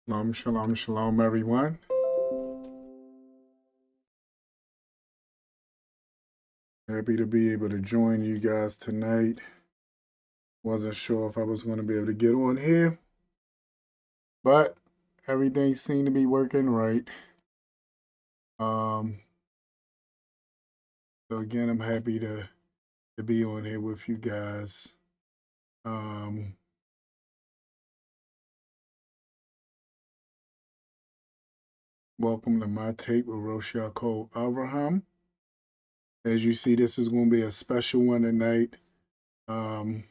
Shalom, shalom, shalom, everyone. Happy to be able to join you guys tonight. Wasn't sure if I was going to be able to get on here, but everything seemed to be working right. Um, so again, I'm happy to be on here with you guys. Welcome to my tape with Rosh Ya'acob Abraham. As you see, this is going to be a special one tonight. I'm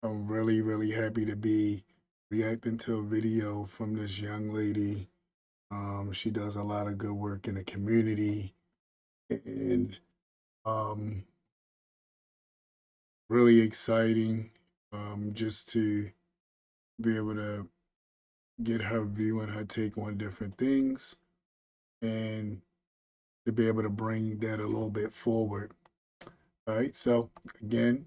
really, really happy to be reacting to a video from this young lady. She does a lot of good work in the community and really exciting just to be able to get her view and her take on different things and to be able to bring that a little bit forward. All right, so again,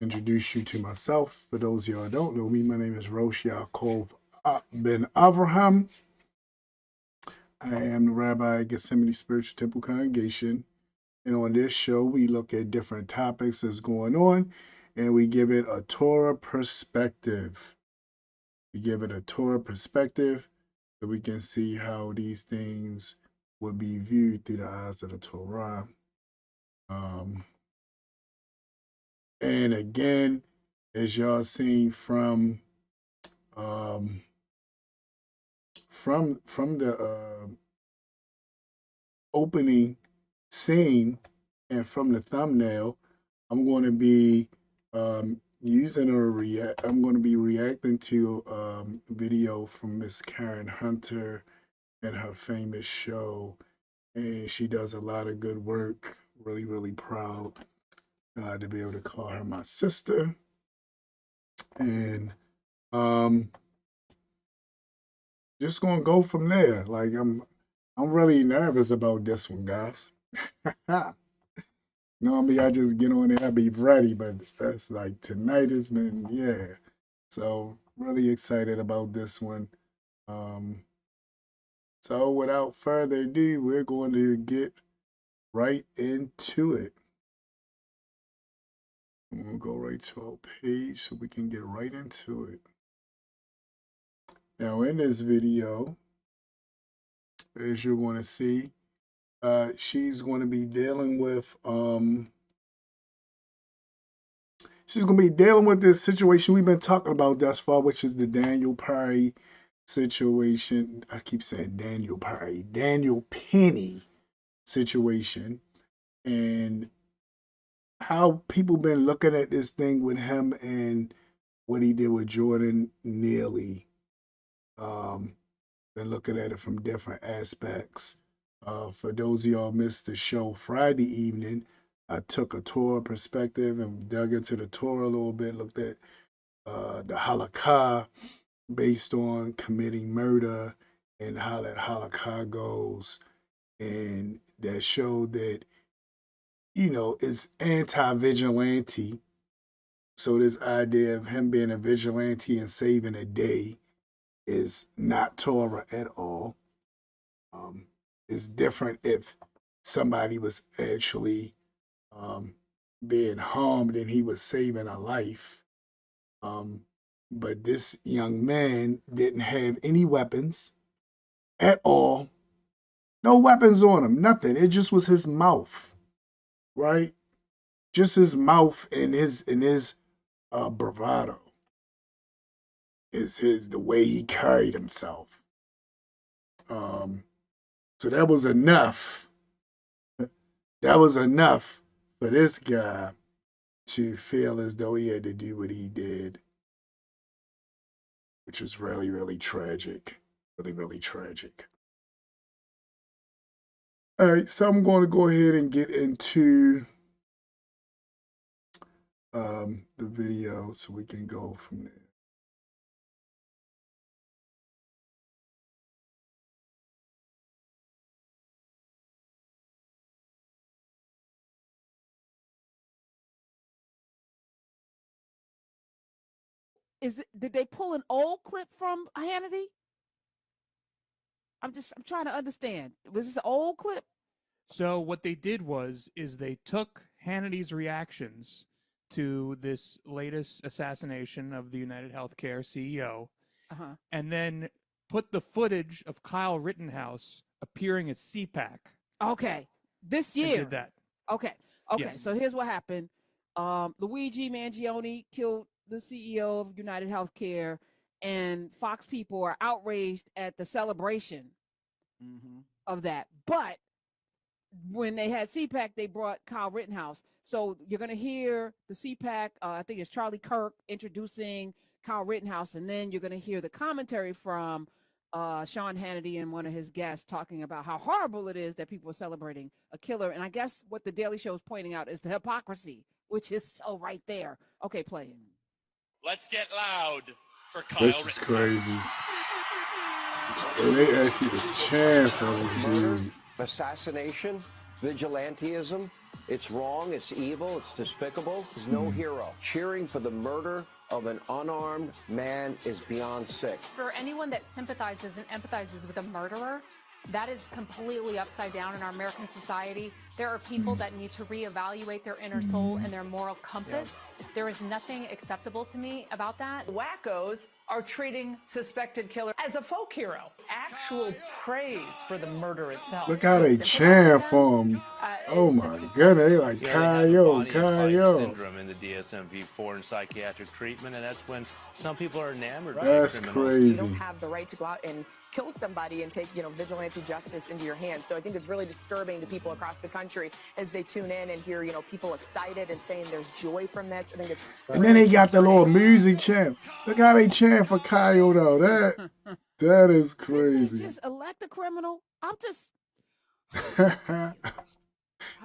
introduce you to myself. For those of y'all who don't know me, my name is Rosh Ya'acob ben Avraham. I am the Rabbi at Gethsemane Spiritual Temple Congregation. And on this show, we look at different topics that's going on and we give it a Torah perspective. We give it a Torah perspective so we can see how these things would be viewed through the eyes of the Torah. And again, as y'all seen um, from the opening scene and from the thumbnail, I'm going to be using I'm going to be reacting to a video from Miss Karen Hunter and her famous show, and she does a lot of good work. Really, really proud to be able to call her my sister, and um, just gonna go from there. Like I'm really nervous about this one, guys. Normally I just get on there, I be ready, but that's like tonight has been, yeah. So really excited about this one. Um, so without further ado, we're going to get right into it. We'll go right to our page so we can get right into it. Now in this video, as you're going to see, she's going to be dealing with she's going to be dealing with this situation we've been talking about thus far, which is the Daniel Perry situation. I keep saying Daniel Perry, Daniel Penny situation, and how people been looking at this thing with him and what he did with Jordan Neely. Um, been looking at it from different aspects. For those of y'all missed the show Friday evening, I took a Torah perspective and dug into the Torah a little bit, looked at the halakha based on committing murder and how that halakha goes. And that showed that, it's anti-vigilante. So this idea of him being a vigilante and saving a day is not Torah at all. It's different if somebody was actually being harmed and he was saving a life. Um, but this young man didn't have any weapons at all. No weapons on him, nothing. It just was his mouth, right? Just his mouth and his bravado is the way he carried himself. Um, so that was enough. That was enough for this guy to feel as though he had to do what he did, which was really, really tragic. Really, really tragic. All right, so I'm going to go ahead and get into the video so we can go from there. Did they pull an old clip from Hannity? I'm trying to understand. Was this an old clip? So what they did is they took Hannity's reactions to this latest assassination of the United Healthcare CEO, and then put the footage of Kyle Rittenhouse appearing at CPAC. Okay, this year. Did that? Okay. Yes. So here's what happened. Luigi Mangione killed the CEO of United Healthcare, and Fox people are outraged at the celebration of that. But when they had CPAC, they brought Kyle Rittenhouse. So you're going to hear the CPAC, I think it's Charlie Kirk introducing Kyle Rittenhouse, and then you're going to hear the commentary from Sean Hannity and one of his guests talking about how horrible it is that people are celebrating a killer. And I guess what the Daily Show is pointing out is the hypocrisy, which is so right there. Okay, play it. Let's get loud for Kyle This is Rittenhouse. crazy. And they actually was cheering for this dude. Assassination, vigilanteism. It's wrong, it's evil, it's despicable. There's no hero. Cheering for the murder of an unarmed man is beyond sick. For anyone that sympathizes and empathizes with a murderer, that is completely upside down in our American society. There are people that need to reevaluate their inner soul and their moral compass. There is nothing acceptable to me about that. Wackos are treating suspected killer as a folk hero. Actual praise for the murder itself. Look how they cheer for him. Oh my goodness, they like Kyle. Syndrome in the DSM-V4 and psychiatric treatment, and that's when some people are enamored by That's criminals. crazy. You don't have the right to go out and kill somebody and take, vigilante justice into your hands. So I think it's really disturbing to people across the country as they tune in and hear, people excited and saying there's joy from this. I think it's And then they got the little music chant. Look how they chant for Kyle though. That is crazy. Just elect a criminal. I'm just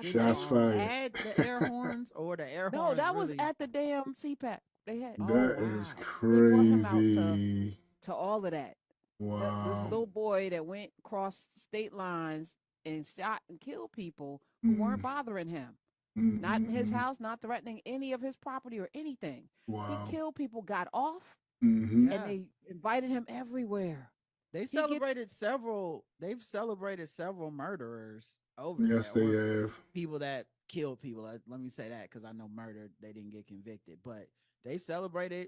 Shots fired. Add the air horns or the air horns? no. That was really... at the damn CPAC. They had That is They brought him out crazy. to all of that. This Wow. little boy that went across state lines and shot and killed people who weren't bothering him. Not in his house, not threatening any of his property or anything. Wow. He killed people, got off, Mm-hmm. and they invited him everywhere. They celebrated several. They've celebrated several murderers over Yes, there. they or have. people that killed people. Let me say that because I know murder they didn't get convicted, but they celebrated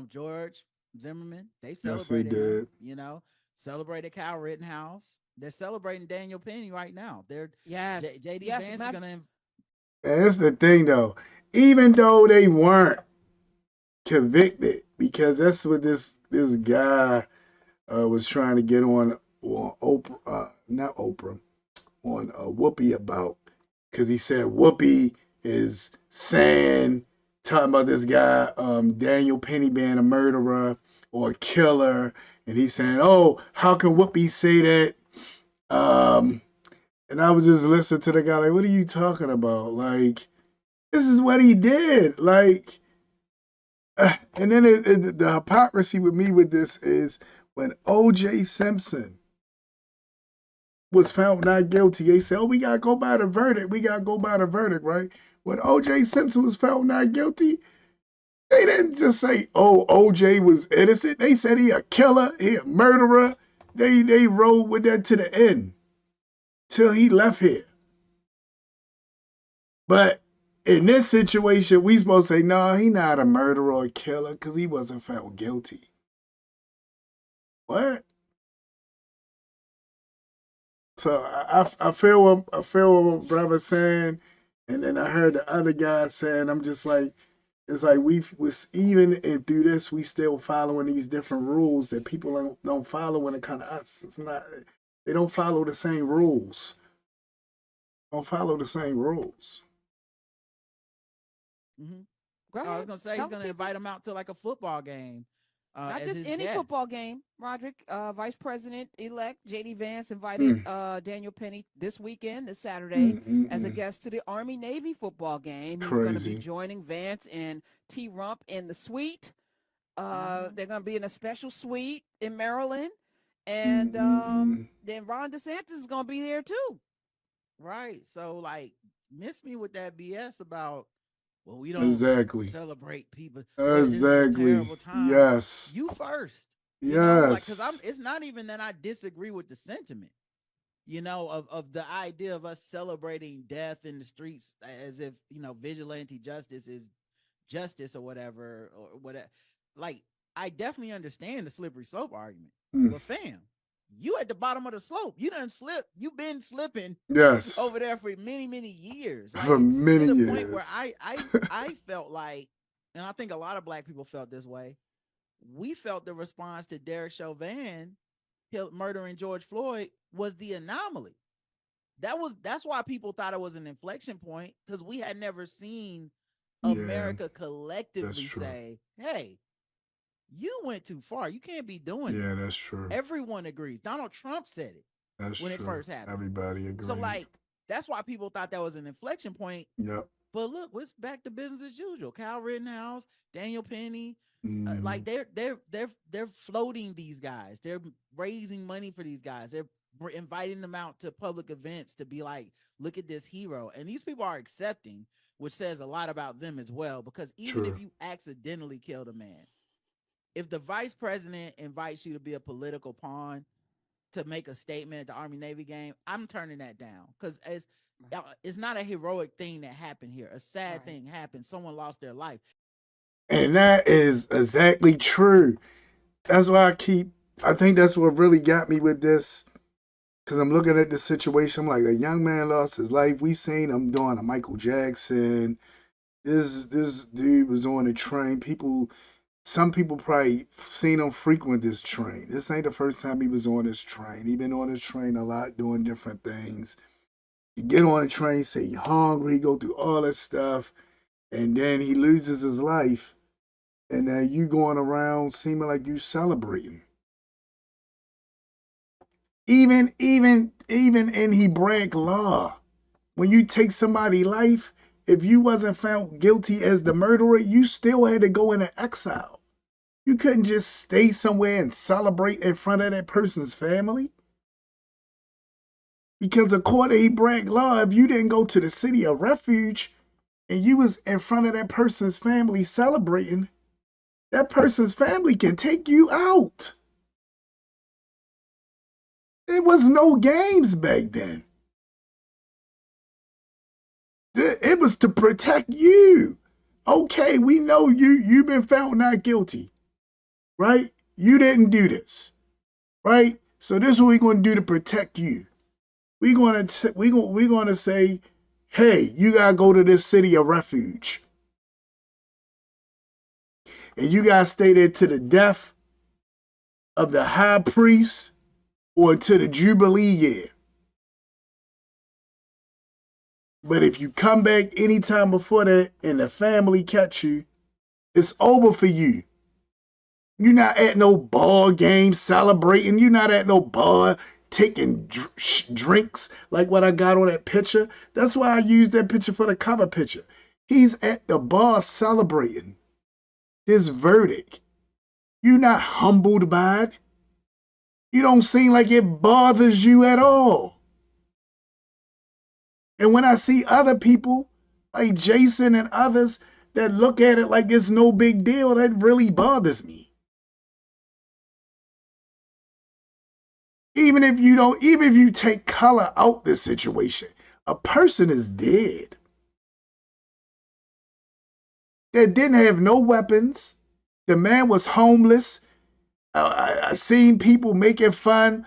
George Zimmerman. They celebrated him, celebrated Kyle Rittenhouse. They're celebrating Daniel Penny right now. They're JD Vance is gonna. And that's the thing though. Even though they weren't convicted, because that's what this guy was trying to get on Oprah, not Oprah, on Whoopi about, because he said Whoopi is talking about this guy Daniel Penny being a murderer or a killer, and he's saying, oh, how can Whoopi say that? And I was just listening to the guy like, what are you talking about? Like, this is what he did. Like, and then the hypocrisy with me with this is when O.J. Simpson was found not guilty, they said, oh, we got to go by the verdict. We got to go by the verdict, right? When O.J. Simpson was found not guilty, they didn't just say, oh, O.J. was innocent. They said he a killer, he a murderer. They rode with that to the end till he left here. But in this situation, we supposed to say, no, he not a murderer or a killer because he wasn't found guilty. What? So I feel what my brother's saying, and then I heard the other guy saying, I'm just like, it's like we was even through this, we still following these different rules that people don't follow when it comes to us. It's not, they don't follow the same rules. Don't follow the same rules. I was gonna say he's gonna invite him out to like a football game. Not as just his any guest. football game, Roderick. Vice President-elect JD Vance invited Daniel Penny this weekend, this Saturday, as a guest to the Army-Navy football game. He's going to be joining Vance and T. Rump in the suite. They're going to be in a special suite in Maryland. And then Ron DeSantis is going to be there too. Right. So, like, miss me with that BS about well, we don't exactly. celebrate people. Exactly. This is a terrible time. Exactly. Terrible time. Exactly. This is a terrible time. Yes. You first. Yes. You know, like, because it's not even that I disagree with the sentiment, you know, of the idea of us celebrating death in the streets as if, you know, vigilante justice is justice or whatever. Like, I definitely understand the slippery slope argument, but fam, you at the bottom of the slope. You done slipped. You've been slipping over there for many years. Like, for many to the years. point where I felt like, and I think a lot of black people felt this way, we felt the response to Derek Chauvin murdering George Floyd was the anomaly. That's why people thought it was an inflection point, because we had never seen America collectively say, hey, you went too far. You can't be doing that. Yeah, that's true. Everyone agrees. Donald Trump said it when it first happened. Everybody agrees. So, like, that's why people thought that was an inflection point. Yep. But look, it's back to business as usual. Kyle Rittenhouse, Daniel Penny, like they're floating these guys. They're raising money for these guys. They're inviting them out to public events to be like, look at this hero. And these people are accepting, which says a lot about them as well. Because even if you accidentally killed a man, if the vice president invites you to be a political pawn to make a statement at the Army-Navy game, I'm turning that down, because it's not a heroic thing that happened here. A sad thing happened. Someone lost their life. And that is exactly true. That's why I think that's what really got me with this, because I'm looking at the situation. I'm like, a young man lost his life. We seen him doing a Michael Jackson. This dude was on a train. Some people probably seen him frequent this train. This ain't the first time he was on this train. He been on this train a lot, doing different things. You get on a train, say you're hungry, go through all that stuff, and then he loses his life, and now you going around seeming like you celebrating. Even in Hebraic law, when you take somebody's life, if you wasn't found guilty as the murderer, you still had to go into exile. You couldn't just stay somewhere and celebrate in front of that person's family. Because according to Hebraic law, if you didn't go to the city of refuge and you was in front of that person's family celebrating, that person's family can take you out. There was no games back then. It was to protect you. Okay, we know you've been found not guilty, right? You didn't do this, right? So this is what we're going to do to protect you. We're going to say, hey, you got to go to this city of refuge. And you got to stay there to the death of the high priest or to the Jubilee year. But if you come back anytime before that and the family catch you, it's over for you. You're not at no ball game celebrating. You're not at no bar taking drinks like what I got on that picture. That's why I used that picture for the cover picture. He's at the bar celebrating his verdict. You're not humbled by it. You don't seem like it bothers you at all. And when I see other people like Jason and others that look at it like it's no big deal, that really bothers me. Even if you take color out this situation, a person is dead that didn't have no weapons. The man was homeless. I seen people making fun,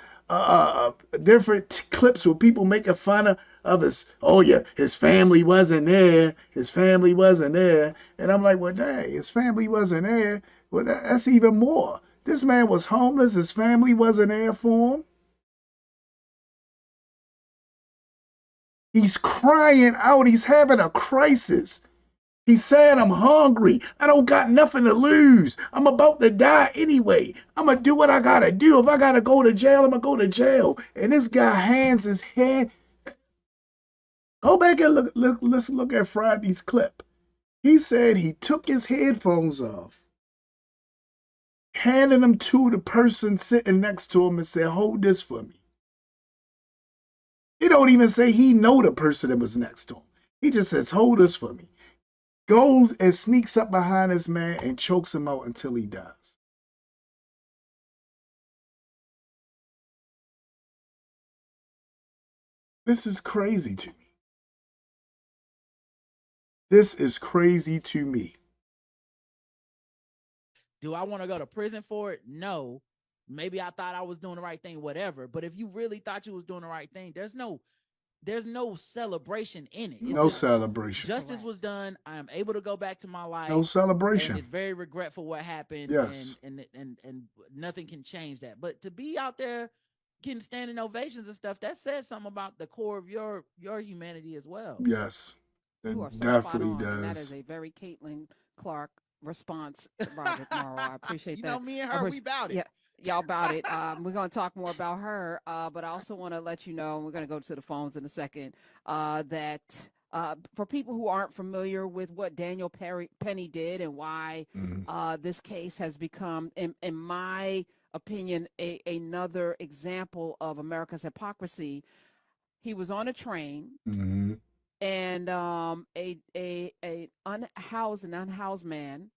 different clips with people making fun of his, oh yeah, his family wasn't there. His family wasn't there. And I'm like, well, dang, his family wasn't there. Well, that's even more. This man was homeless. His family wasn't there for him. He's crying out. He's having a crisis. He said, I'm hungry. I don't got nothing to lose. I'm about to die anyway. I'm going to do what I got to do. If I got to go to jail, I'm going to go to jail. And this guy hands his head. Go back and let's look at Friday's clip. He said he took his headphones off, handed them to the person sitting next to him and said, hold this for me. He don't even say he know the person that was next to him. He just says, hold this for me. goes and sneaks up behind this man and chokes him out until he dies. This is crazy to me. This is crazy to me. Do I want to go to prison for it? No. Maybe I thought I was doing the right thing, whatever. But if you really thought you was doing the right thing, there's no celebration in it. It's no celebration. Justice was done. I am able to go back to my life. No celebration. And it's very regretful what happened. Yes. And nothing can change that. But to be out there getting standing ovations and stuff, that says something about the core of your humanity as well. Yes. It you are so definitely spot on, does. And that is a very Caitlin Clark response, Roger Morrow. I appreciate that. You know, me and her, we about it. Yeah. Y'all about it. We're going to talk more about her, but I also want to let you know, and we're going to go to the phones in a second, that for people who aren't familiar with what Daniel Penny did and why this case has become, in my opinion, another example of America's hypocrisy. He was on a train, and an unhoused man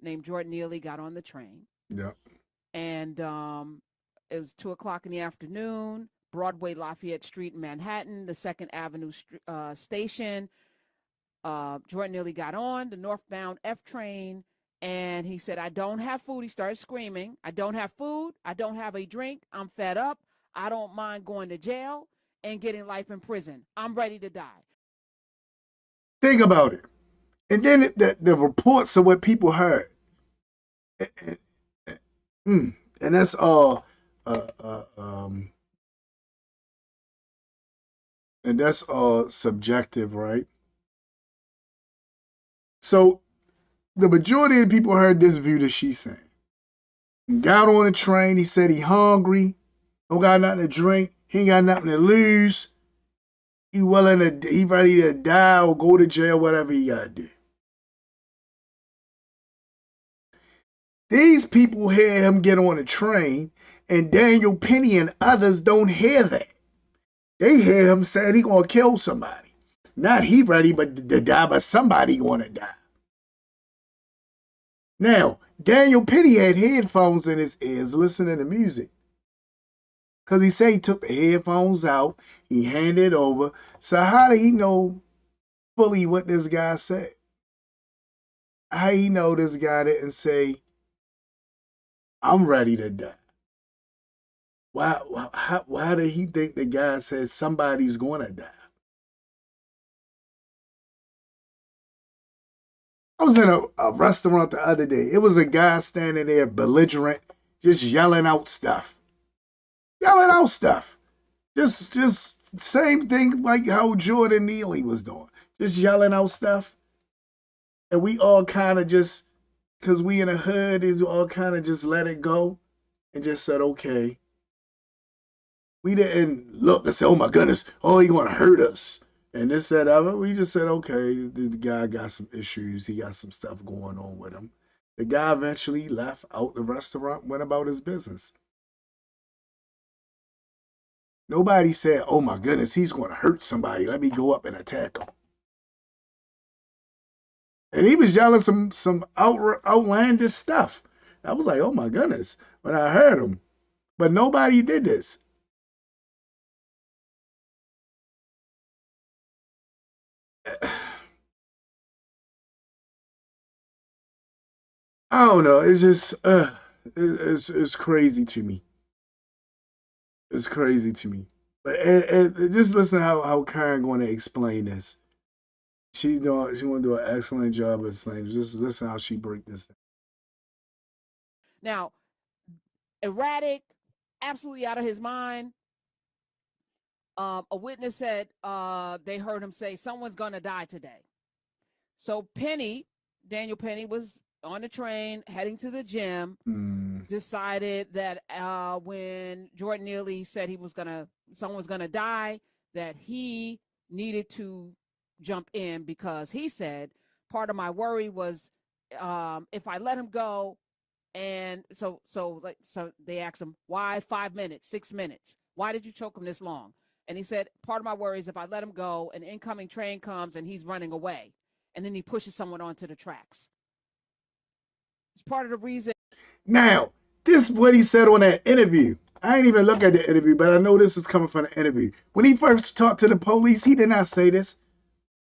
named Jordan Neely got on the train. Yep. And it was 2:00 in the afternoon, Broadway Lafayette Street in Manhattan, the 2nd Avenue station. Jordan Neely got on the northbound F train, and he said, "I don't have food." He started screaming, "I don't have food. I don't have a drink. I'm fed up. I don't mind going to jail and getting life in prison. I'm ready to die." Think about it. And then the reports of what people heard. And that's all and that's all subjective, right? So the majority of the people heard this view that she's saying. He got on the train, he said he hungry, don't got nothing to drink, he ain't got nothing to lose. He ready to die or go to jail, whatever he gotta do. These people hear him get on a train, and Daniel Penny and others don't hear that. They hear him saying he gonna kill somebody. Not he ready but to die, but somebody gonna die. Now, Daniel Penny had headphones in his ears listening to music. Because he said he took the headphones out, he handed it over. So how did he know fully what this guy said? How he know this guy didn't say, "I'm ready to die"? Why did he think the guy said somebody's gonna die? I was in a restaurant the other day. It was a guy standing there belligerent, just yelling out stuff. Just same thing like how Jordan Neely was doing. Just yelling out stuff. And we all kind of just, because we in the hood, is all kind of just let it go and just said, okay. We didn't look and say, "Oh my goodness, oh, he gonna hurt us." And this, that, other. We just said, okay, the guy got some issues. He got some stuff going on with him. The guy eventually left out the restaurant, went about his business. Nobody said, "Oh my goodness, he's going to hurt somebody. Let me go up and attack him." And he was yelling some outlandish stuff. I was like, oh my goodness, when I heard him. But nobody did this. I don't know. It's just, it's crazy to me. It's crazy to me. But just listen how Karen going to explain this. She's going to do an excellent job of explaining. Just listen how she break this down. Now, erratic, absolutely out of his mind. A witness said they heard him say, "Someone's going to die today." So Daniel Penny was on the train heading to the gym, decided that when Jordan Neely said someone's going to die, that he needed to jump in, because he said, part of my worry was if I let him go. And so they asked him, why 5 minutes, 6 minutes? Why did you choke him this long? And he said, part of my worry is if I let him go, an incoming train comes and he's running away. and then he pushes someone onto the tracks. It's part of the reason. Now, this is what he said on that interview. I ain't even look at the interview, but I know this is coming from the interview. When he first talked to the police, he did not say this.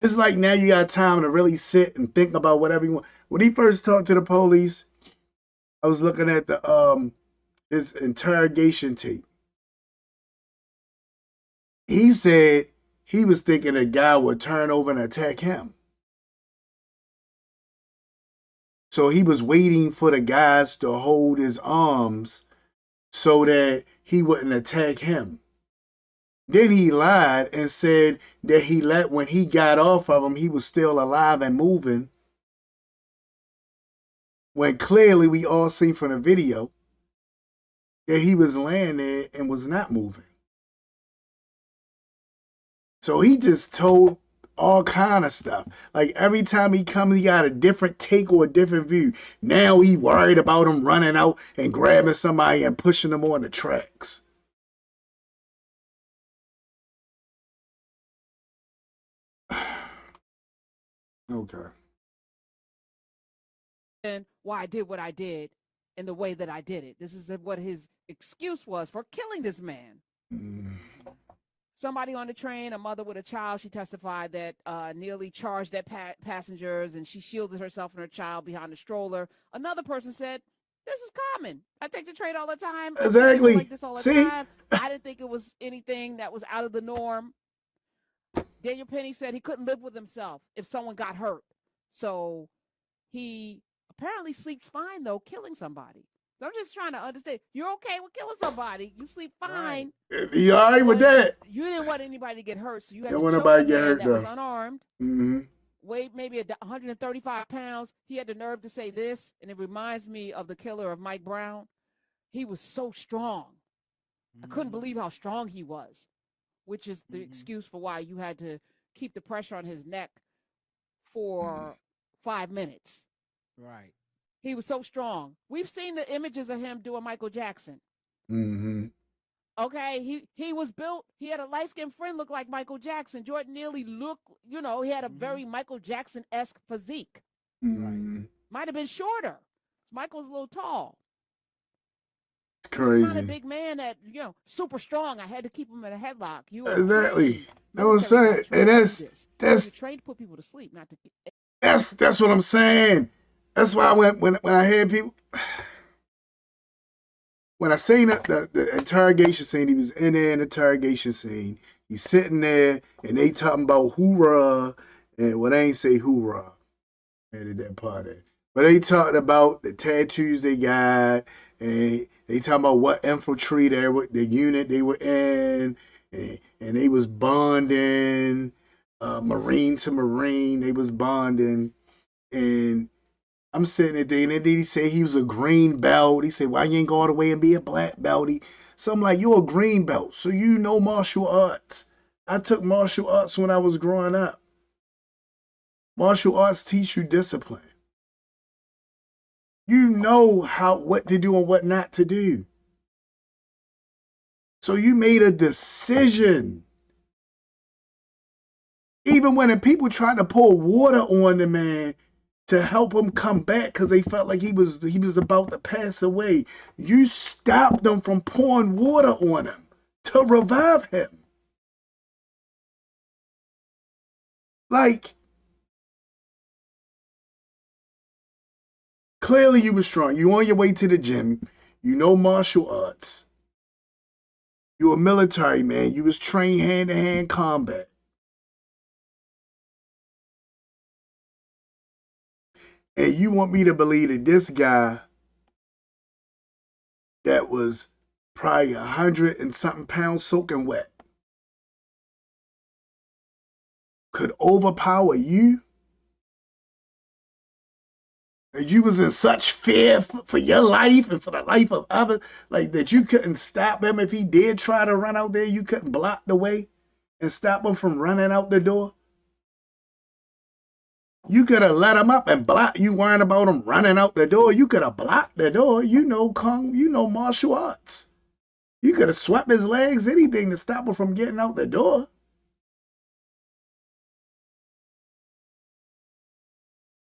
It's like now you got time to really sit and think about whatever you want. When he first talked to the police, I was looking at the his interrogation tape. He said he was thinking a guy would turn over and attack him. So he was waiting for the guys to hold his arms so that he wouldn't attack him. Then he lied and said that when he got off of him, he was still alive and moving. When clearly we all seen from the video that he was laying there and was not moving. So he just told all kind of stuff. Like every time he comes, he got a different take or a different view. Now he worried about him running out and grabbing somebody and pushing them on the tracks. Okay. And why I did what I did in the way that I did it. This is what his excuse was for killing this man. Somebody on the train, a mother with a child, she testified that nearly charged at passengers, and she shielded herself and her child behind the stroller. Another person said, this is common. I take the train all the time. Exactly. Like this all the time. I didn't think it was anything that was out of the norm. Daniel Penny said he couldn't live with himself if someone got hurt. So he apparently sleeps fine, though, killing somebody. So I'm just trying to understand. You're okay with killing somebody. You sleep fine. You all right with that? You didn't want anybody to get hurt, so you had Don't to want choke nobody a get man hurt, that though. was unarmed. Weighed maybe 135 pounds. He had the nerve to say this, and it reminds me of the killer of Mike Brown. He was so strong. I couldn't believe how strong he was, which is the excuse for why you had to keep the pressure on his neck for 5 minutes. Right. He was so strong. We've seen the images of him doing Michael Jackson. Okay, he was built. He had a light-skinned friend look like Michael Jackson. Jordan Neely looked, he had a very Michael Jackson-esque physique. Right. Might have been shorter. Michael's a little tall. Crazy. He's not a big man that, super strong. I had to keep him in a headlock. Exactly. That's what I'm saying. And that's trained to put people to sleep, not to. That's what I'm saying. That's why when I hear people, when I seen the interrogation scene, he was in there in the interrogation scene. He's sitting there and they talking about hoorah, and well, they ain't say hoorah. Added that part in. But they talked about the tattoos they got, and they talking about what infantry the unit they were in, and they was bonding, Marine to Marine, they was bonding, and I'm sitting there, and then he said he was a green belt. He said, why you ain't go all the way and be a black belt? So I'm like, you're a green belt, so you know martial arts. I took martial arts when I was growing up. Martial arts teach you discipline. You know what to do and what not to do. So you made a decision. Even when the people tried to pour water on the man to help him come back because they felt like he was about to pass away, you stopped them from pouring water on him to revive him. Like, clearly you were strong. You on your way to the gym. You know martial arts. You a military man. You was trained hand-to-hand combat. And you want me to believe that this guy that was probably 100 and something pounds soaking wet could overpower you? And you was in such fear for your life and for the life of others, like that you couldn't stop him if he did try to run out there. You couldn't block the way and stop him from running out the door. You could have let him up and block. You worrying about him running out the door. You could have blocked the door. You know martial arts. You could have swept his legs, anything to stop him from getting out the door.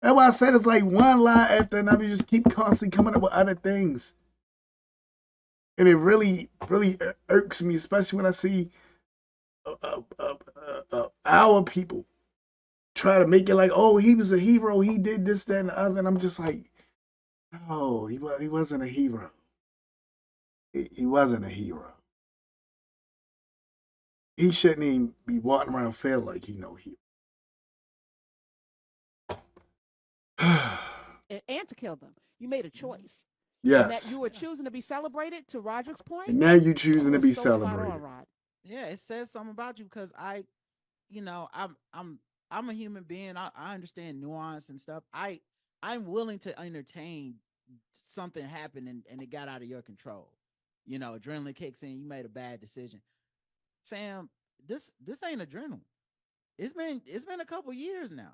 That's why I said it's like one lie after another. You just keep constantly coming up with other things. And it really, really irks me, especially when I see our people try to make it like, oh, he was a hero. He did this, that, and the other. And I'm just like, no, he wasn't a hero. He wasn't a hero. He shouldn't even be walking around feeling like he no hero. And to kill them. You made a choice. Yes. And that you were choosing to be celebrated, to Roderick's point. And now you're choosing to be celebrated. On, Rod. Yeah, it says something about you because I'm a human being. I understand nuance and stuff. I'm willing to entertain something happening and it got out of your control. You know, adrenaline kicks in, you made a bad decision. Fam, this ain't adrenaline. It's been a couple years now.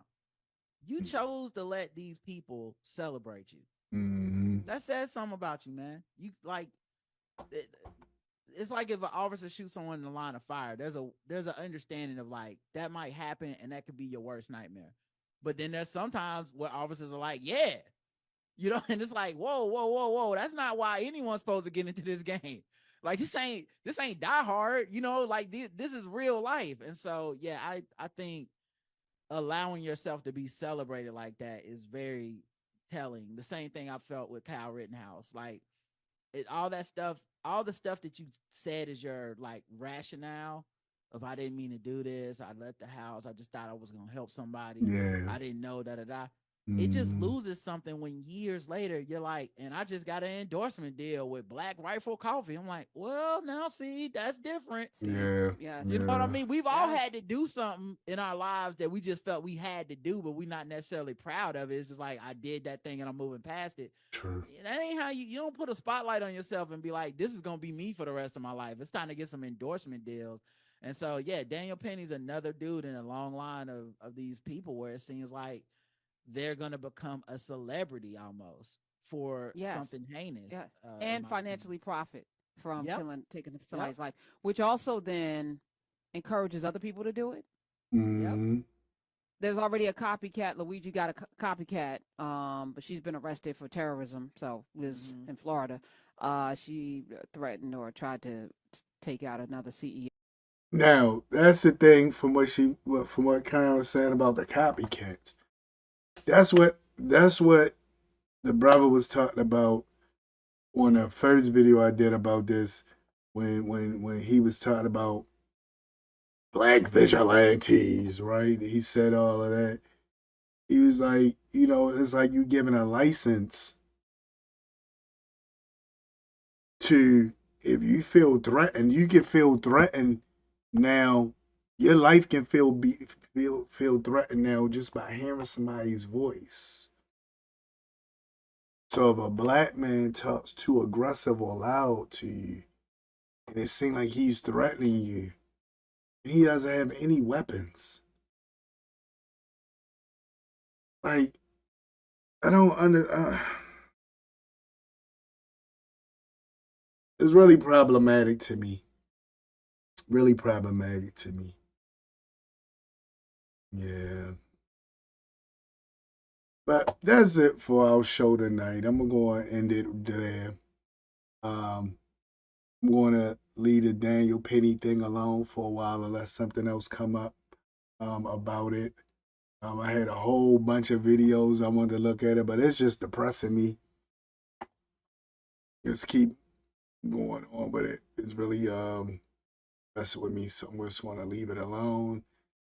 You chose to let these people celebrate you. Mm-hmm. That says something about you, man. You like it's like if an officer shoots someone in the line of fire, there's an understanding of like that might happen and that could be your worst nightmare. But then there's sometimes where officers are like, yeah, you know, and it's like, whoa. That's not why anyone's supposed to get into this game. Like this ain't Die Hard, you know, like this is real life. And so, yeah, I think allowing yourself to be celebrated like that is very telling. The same thing I felt with Kyle Rittenhouse. Like all the stuff that you said is your like rationale of I didn't mean to do this. I left the house. I just thought I was going to help somebody. Yeah. I didn't know da-da-da. It just loses something when years later you're like, and I just got an endorsement deal with Black Rifle Coffee. I'm like, well, now see, that's different. Yeah. Yes. You know what I mean? We've all had to do something in our lives that we just felt we had to do, but we're not necessarily proud of it. It's just like, I did that thing and I'm moving past it. True. That ain't how you don't put a spotlight on yourself and be like, this is going to be me for the rest of my life. It's time to get some endorsement deals. And so, yeah, Daniel Penny's another dude in a long line of these people where it seems like they're going to become a celebrity almost for something heinous. Yes. And financially profit from taking somebody's life, which also then encourages other people to do it. Mm-hmm. There's already a copycat. Luigi got a copycat, but she's been arrested for terrorism. So was in Florida. She threatened or tried to take out another CEO. Now, that's the thing from what Karen was saying about the copycats. That's what the brother was talking about on the first video I did about this when he was talking about black vigilantes, right? He said all of that. He was like, you know, it's like you giving a license to, if you feel threatened, you can feel threatened now. Your life can feel threatened now just by hearing somebody's voice. So if a black man talks too aggressive or loud to you, and it seems like he's threatening you, and he doesn't have any weapons, like, I don't it's really problematic to me. Really problematic to me. Yeah. But that's it for our show tonight. I'm going to end it there. I'm going to leave the Daniel Penny thing alone for a while unless something else come up about it. I had a whole bunch of videos I wanted to look at it, but it's just depressing me. Just keep going on with it. It's really messing with me, so I'm just going to leave it alone.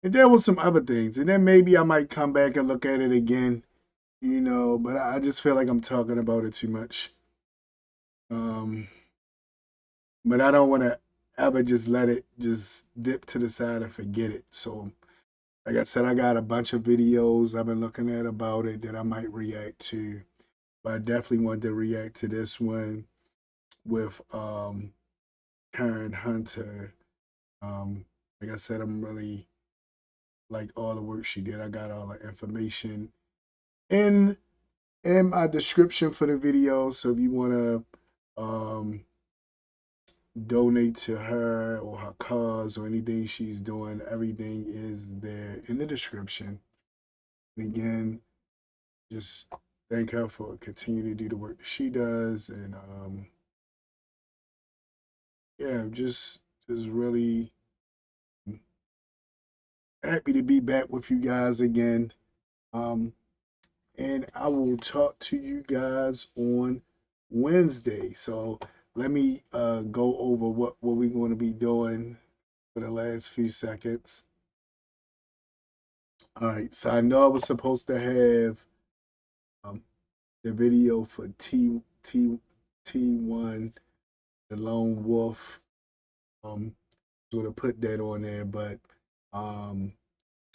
And there was some other things, and then maybe I might come back and look at it again, you know, but I just feel like I'm talking about it too much. But I don't want to ever just let it just dip to the side and forget it. So, like I said, I got a bunch of videos I've been looking at about it that I might react to. But I definitely wanted to react to this one with Karen Hunter. Like I said, I'm really like all the work she did. I got all the information in my description for the video. So if you want to donate to her or her cause or anything she's doing, everything is there in the description. And again, just thank her for continuing to do the work that she does, and yeah, just really happy to be back with you guys again. And I will talk to you guys on Wednesday. So let me go over what we're going to be doing for the last few seconds. All right, so I know I was supposed to have the video for T1, the lone wolf. Sort of put that on there, but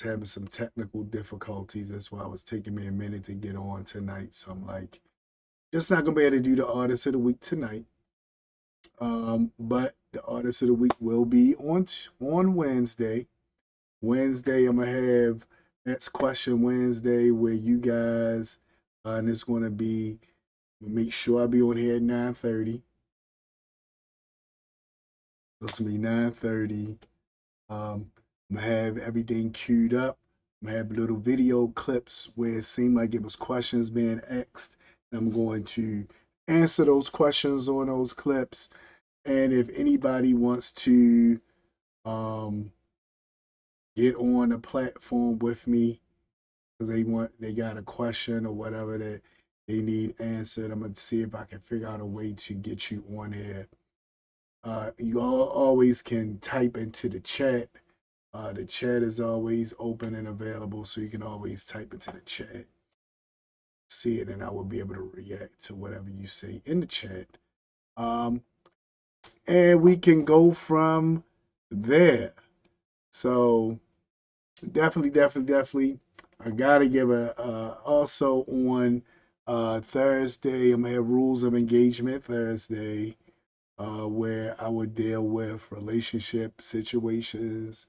having some technical difficulties. That's why it was taking me a minute to get on tonight. So I'm like, just not gonna be able to do the artist of the week tonight. But the artist of the week will be on Wednesday. Wednesday, I'm gonna have Next Question Wednesday, where you guys, and it's gonna be, make sure I be on here at 9:30. So it's gonna be 9:30. I'm gonna have everything queued up. I'm gonna have little video clips where it seemed like it was questions being asked. I'm going to answer those questions on those clips. And if anybody wants to get on the platform with me because they got a question or whatever that they need answered, I'm gonna see if I can figure out a way to get you on here. You all always can type into the chat. The chat is always open and available, so you can always type into the chat, see it, and I will be able to react to whatever you say in the chat. And we can go from there. So definitely. I gotta give also on Thursday, I'm gonna have Rules of Engagement Thursday, where I would deal with relationship situations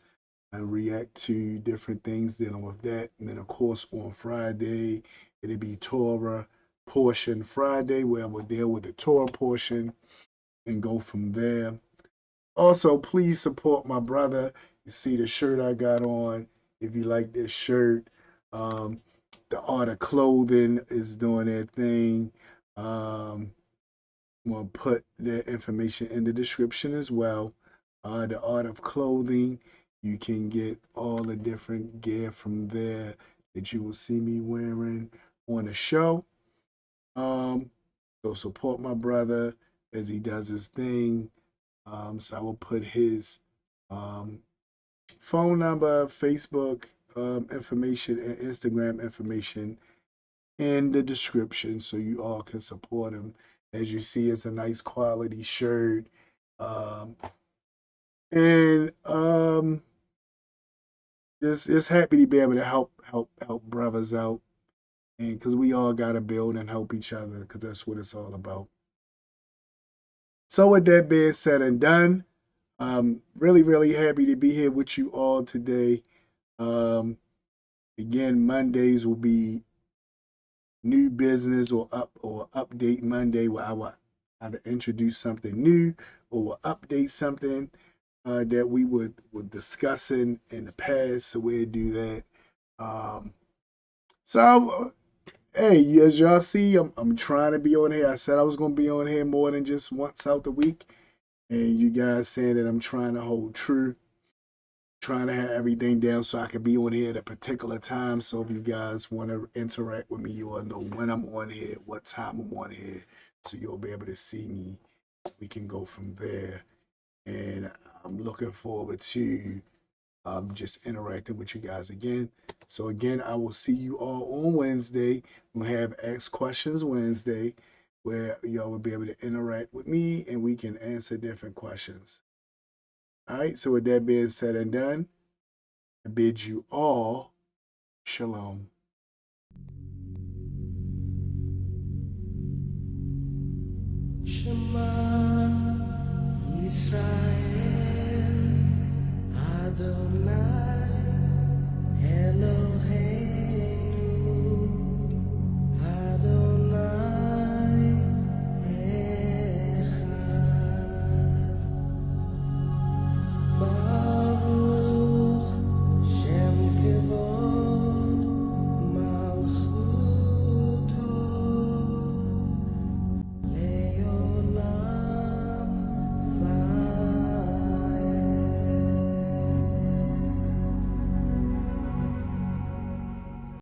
and react to different things dealing with that. And then of course on Friday, it'll be Torah portion Friday, where I will deal with the Torah portion and go from there. Also, please support my brother. You see the shirt I got on. If you like this shirt, the Art of Clothing is doing their thing. I'm going to put their information in the description as well. The Art of Clothing, you can get all the different gear from there that you will see me wearing on the show. So support my brother as he does his thing. So I will put his phone number, Facebook information, and Instagram information in the description so you all can support him. As you see, it's a nice quality shirt. And just happy to be able to help brothers out. And because we all got to build and help each other, because that's what it's all about. So with that being said and done, really happy to be here with you all today. Again, Mondays will be new business or update Monday, where I will either introduce something new or will update something that we were discussing in the past. So we'll do that. So hey, as y'all see, I'm trying to be on here. I said I was gonna be on here more than just once out the week. And you guys saying that I'm trying to hold true, trying to have everything down so I can be on here at a particular time. So if you guys want to interact with me, you will know when I'm on here, what time I'm on here, so you'll be able to see me. We can go from there. And I'm looking forward to just interacting with you guys again. So again, I will see you all on Wednesday. We'll have Ask Questions Wednesday, where y'all will be able to interact with me and we can answer different questions. All right, so with that being said and done, I bid you all shalom. Shema Israel.